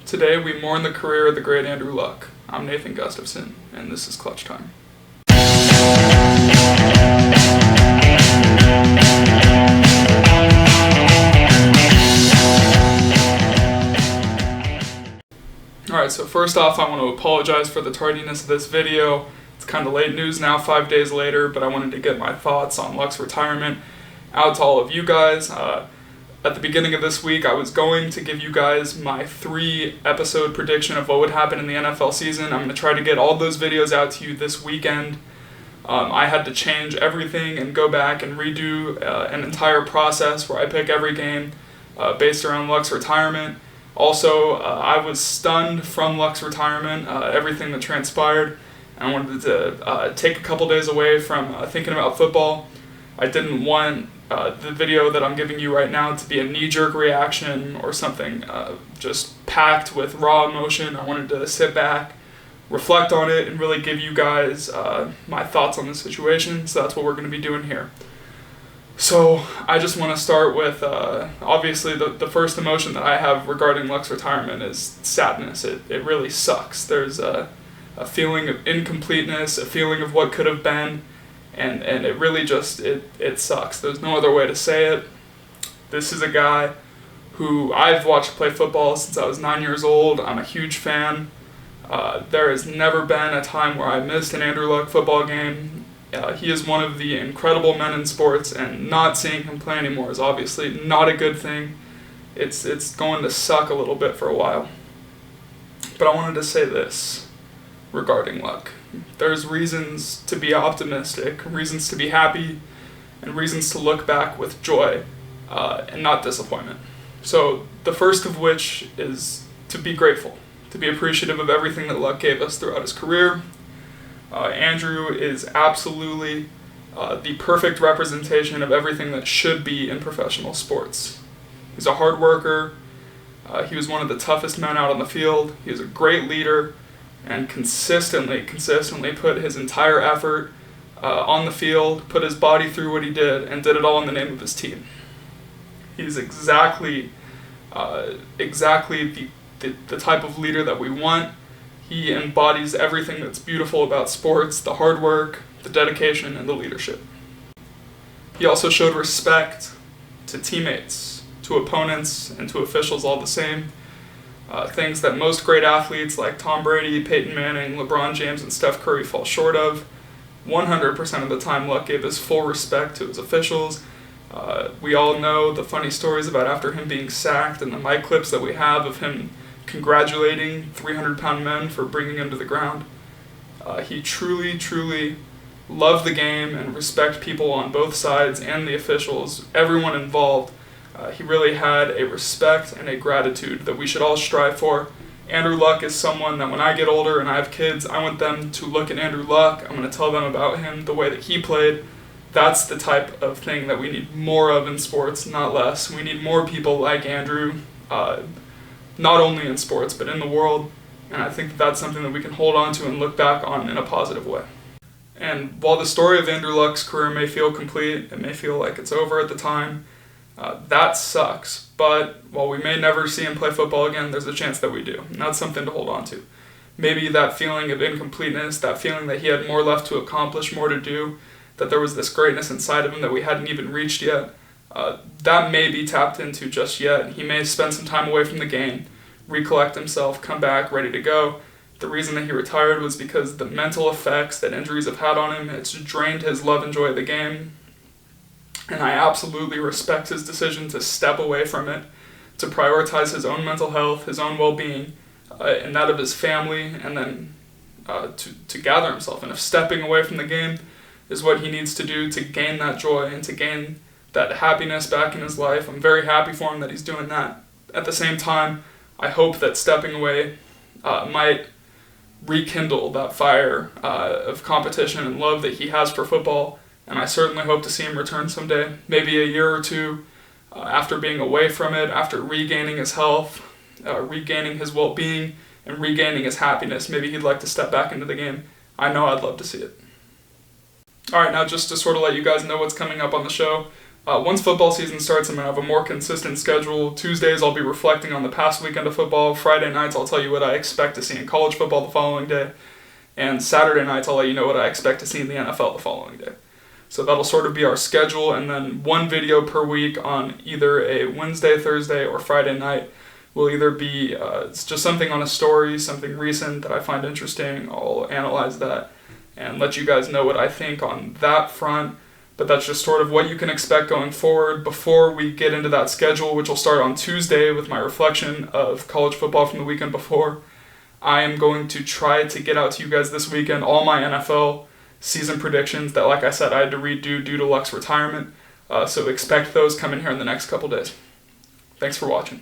Today we mourn the career of the great Andrew Luck. I'm Nathan Gustafson, and this is Clutch Time. Alright, so first off, I want to apologize for the tardiness of this video. It's kind of late news now, 5 days later, but I wanted to get my thoughts on Luck's retirement out to all of you guys. At the beginning of this week, I was going to give you guys my 3-episode prediction of what would happen in the NFL season. I'm going to try to get all those videos out to you this weekend. I had to change everything and go back and redo an entire process where I pick every game based around Luck's retirement. Also, I was stunned from Luck's retirement, everything that transpired. I wanted to take a couple days away from thinking about football. I didn't want the video that I'm giving you right now to be a knee-jerk reaction or something just packed with raw emotion. I wanted to sit back, reflect on it, and really give you guys my thoughts on the situation. So that's what we're going to be doing here. So I just want to start with, obviously, the first emotion that I have regarding Luck's retirement is sadness. It really sucks. There's a feeling of incompleteness, a feeling of what could have been, and it really just, it sucks. There's no other way to say it. This is a guy who I've watched play football since I was 9 years old. I'm a huge fan. There has never been a time where I missed an Andrew Luck football game. He is one of the incredible men in sports, and not seeing him play anymore is obviously not a good thing. It's going to suck a little bit for a while. But I wanted to say this regarding Luck. There's reasons to be optimistic, reasons to be happy, and reasons to look back with joy and not disappointment. So the first of which is to be grateful, to be appreciative of everything that Luck gave us throughout his career. Andrew is absolutely the perfect representation of everything that should be in professional sports. He's a hard worker. He was one of the toughest men out on the field. He was a great leader and consistently put his entire effort on the field, put his body through what he did, and did it all in the name of his team. He's exactly the type of leader that we want. He embodies everything that's beautiful about sports, the hard work, the dedication, and the leadership. He also showed respect to teammates, to opponents, and to officials all the same. Things that most great athletes like Tom Brady, Peyton Manning, LeBron James, and Steph Curry fall short of. 100% of the time, Luck gave his full respect to his officials. We all know the funny stories about after him being sacked and the mic clips that we have of him congratulating 300-pound men for bringing him to the ground. He truly loved the game and respected people on both sides and the officials, everyone involved. He really had a respect and a gratitude that we should all strive for. Andrew Luck is someone that when I get older and I have kids, I want them to look at Andrew Luck. I'm going to tell them about him, the way that he played. That's the type of thing that we need more of in sports, not less. We need more people like Andrew, not only in sports, but in the world. And I think that's something that we can hold on to and look back on in a positive way. And while the story of Andrew Luck's career may feel complete, it may feel like it's over at the time, that sucks. But while we may never see him play football again, there's a chance that we do. And that's something to hold on to. Maybe that feeling of incompleteness, that feeling that he had more left to accomplish, more to do, that there was this greatness inside of him that we hadn't even reached yet, that may be tapped into just yet. He may spend some time away from the game, recollect himself, come back ready to go. The reason that he retired was because the mental effects that injuries have had on him, it's drained his love and joy of the game. And I absolutely respect his decision to step away from it, to prioritize his own mental health, his own well-being, and that of his family, and then to gather himself. And if stepping away from the game is what he needs to do to gain that joy and to gain that happiness back in his life, I'm very happy for him that he's doing that. At the same time, I hope that stepping away might rekindle that fire of competition and love that he has for football, and I certainly hope to see him return someday, maybe a year or two after being away from it, after regaining his health, regaining his well-being, and regaining his happiness. Maybe he'd like to step back into the game. I know I'd love to see it. Alright, now just to sort of let you guys know what's coming up on the show, Once football season starts, I'm going to have a more consistent schedule. Tuesdays, I'll be reflecting on the past weekend of football. Friday nights, I'll tell you what I expect to see in college football the following day. And Saturday nights, I'll let you know what I expect to see in the NFL the following day. So that'll sort of be our schedule, and then one video per week on either a Wednesday, Thursday, or Friday night will either be it's just something on a story, something recent that I find interesting. I'll analyze that and let you guys know what I think on that front. But that's just sort of what you can expect going forward. Before we get into that schedule, which will start on Tuesday with my reflection of college football from the weekend before, I am going to try to get out to you guys this weekend all my NFL season predictions that, like I said, I had to redo due to Luck's retirement. So expect those coming here in the next couple days. Thanks for watching.